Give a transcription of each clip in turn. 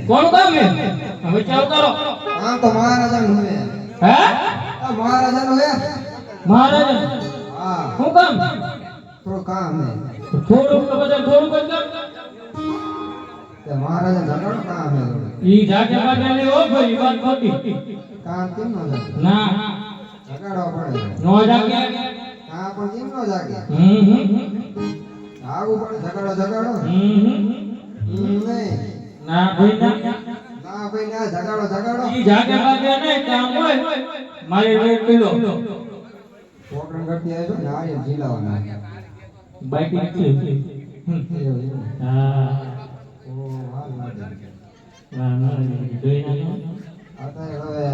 કોણ કામ હે હવે ચાલ કરો હા તો મહારાજા નું હે હે મહારાજા નું હે મહારાજા હા શું કામ થોડું કામ હે થોડું તો બધા થોડું કામ તે મહારાજા જગણ કામ હે ઈ જાગે બાગે ને ઓ ભાઈ વાત ખોટી કામ કેમ ન જાગે ના જગાડો પડે નો જાગે કામ પણ કેમ ન જાગે આગુ પડે જગાડો નહીં ના ભાઈ ના જગાડો ઈ જાગે બાગે ને કામ હોય મારી વેટ પીલો પોકરણ ગટી આવ્યો ને આ જીલાવાના બાઈક નીકળી હા ઓ હાલ ના ના જોઈ ના આતા હવે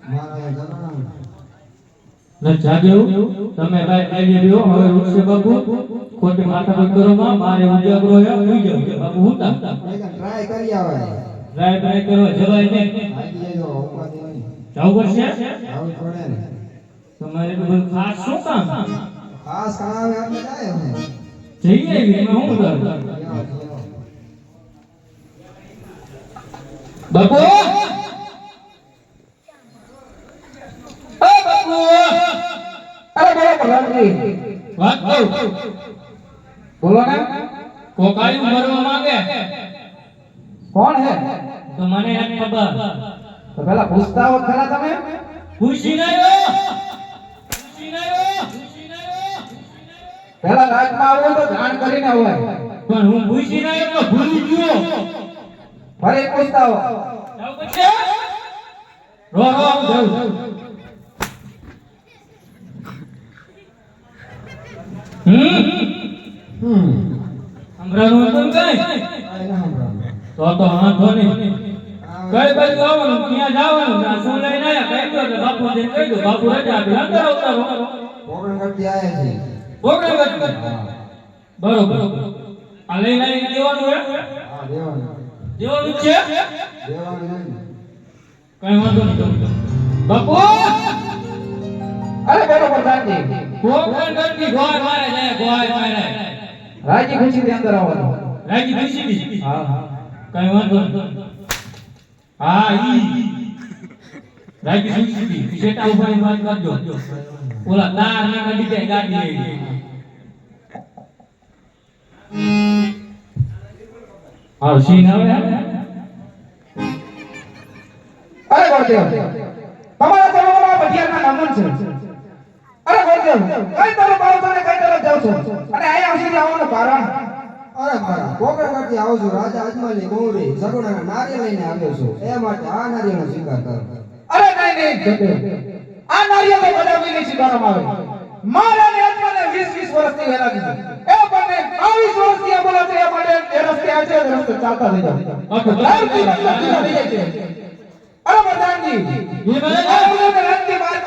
મારા જગણ ન જાગ્યો તમે ભાઈ આવી રહ્યો હવે ઉઠશે બાબુ ખોટી માથાકૂટ કરો માં મારે ઉજાગરો હે હોઈ જાવ બાબુ હુંતા ટ્રાય કરી આવે ટ્રાય કરો જવાય ને આઈ જજો ઉપાધી નહીં જાવ પડશે આવું પડે ને તમારે તો બધું ખાસ શું કામ ખાસ કામ આપણે જાય અમે જઈએ એમાં હું કરું બાપુ વાત કહું બોલો ને કોકાયું મરવા માંગે કોણ હે તો મને નથી ખબર તો પેલા પૂછતા હો ખરા તમે ખુશી નયો પેલા રાજમાં આવો તો જાણ કરીને હોય પણ હું ભૂસી ના એટલે ભૂલી ગયો. ફરી પૂછતા હો. જાવ પછી રો જાવ. સંભળાનું હતું કઈ તો વાંધો નહીં. કઈ બાજુ આવવાનું ક્યાં જવાનું આ શું લઈને આયા કહી દો એટલે બાપુ જઈને કહી દો બાપુ રજા આપી અંદર ઉતારો. પોકરણગઢથી આયા છે. પોકરણગઢ. બરોબર. આ લઈને આવી દેવાનું હે? હા, દેવાનું. દેવાનું જ છે? દેવાનું નહીં. કઈ વાંધો નહીં. બાપુ અરે બોલો પ્રધાનજી. પોકરણગઢની ગોળ મારે જાય ગોળ મારે. રાજી ખુશીથી અંદર આવવાનું. રાજી ખુશી દી. હા હા. કઈ વાંધો નહીં. હા ઈ રાજી ખુશી દી. સેટા ઉભાની વાત કરજો. ઓલા તાર ના ગાડી જાય ગાડી લઈ. હા સીન આવે. અરે ગોરદેવ, તમારા ચરણોમાં ભટિયારના નમન છે. અરે ગોરદેવ, કઈ તરફ આવો છો ને કઈ તરફ જાવ છો? અને અહીંયા સુધી આવવાનું કારણ? અરે મારા પોકરણગઢથી આવું છું. રાજા અજમલની ગોરી સગુણાના નારિયેળ લઈને આવ્યો છું. એ માટે આ નારિયેળનો સ્વીકાર કરો. અરે નહીં ગોરદેવ, આ નારિયેળ તો બધા વિની સ્વીકારવામાં આવે. મારા ને અજમલે 20 વર્ષથી વેલા દીધું. એ બંને 22 વર્ષથી આ બોલા છે એ માટે એ રસ્તે આવે છે એ રસ્તે ચાલતા થઈ જાવ. અરે પ્રધાનજી, એ મને આ બોલાને રાજ્ય બહાર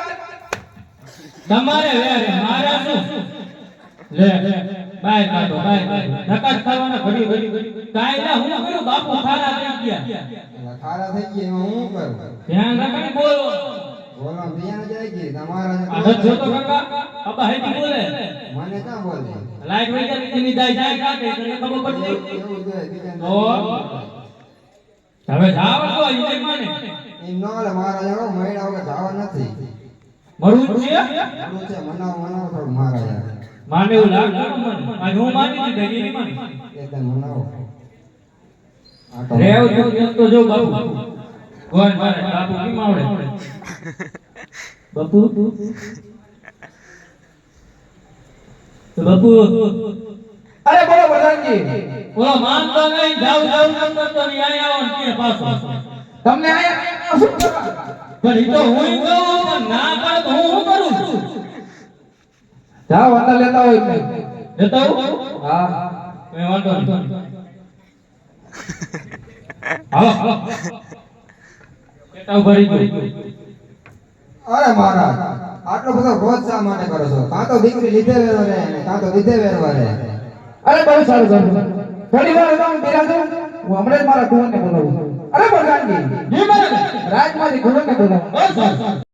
તમારે વે મારા શું લે બાય કાઢો બાય નકાજ ખાવાના ઘડી કાઈ ના હું કરું બાપુ ખારા થઈ ગયા એટલે ખારા થઈ ગયા એમાં હું કરું? ધ્યાન રાખીને બોલો. બોલો ધ્યાન જાય કે તમારા આ જોતો કાકા અબા હેતી બોલે મને ક્યાં બોલે? લાઈટ વઈ જાય તેની જાય કાઢે તને ખબર પડતી એવું જોઈએ બીજાને તો હવે જાવ તો ઈ માને એમ ન હાલે. મહારાજા કહો મહિના વગર જવા નથી. મરું છે એવું છે મનાવ થોડું મહારાજા. માને એવું લાગતું મને આ હું માની દીધી એની માની એ તને મનાવો. આ તો રેવ તો જો બાપુ ગોન મારે બાપુ કેમ આવડે બાપુ તો બાપુ અરે બોલો પ્રધાનજી, ઓલો માનતો નહીં જાવ કરતો નહીં આયા આવો ને કે પાછો તમને અહીંયા શું કરવા? પણ ઈ તો હું કહું પણ ના પાડે તો હું શું કરું છું જાઓ અંદર લેતા હોય એટલે. જતા હું હા કઈ વાંધો નહીં હાલો કેટા ઉભા રહી ગયો અરે મહારાજ આટલો બધો ક્રોધ શા માટે કરો છો? કાં તો દીકરી લીધે વેરવા રહે ને કાં તો લીધે વેરવા રહે. અરે બહુ સારું સારું. થોડી વાર તમે બિરાજો, હું હમણાં જ મારા કુંવરને બોલાવું. અરે પ્રધાનજી, જી મારે રાજમાંથી કુંવરને બોલાવું. બસ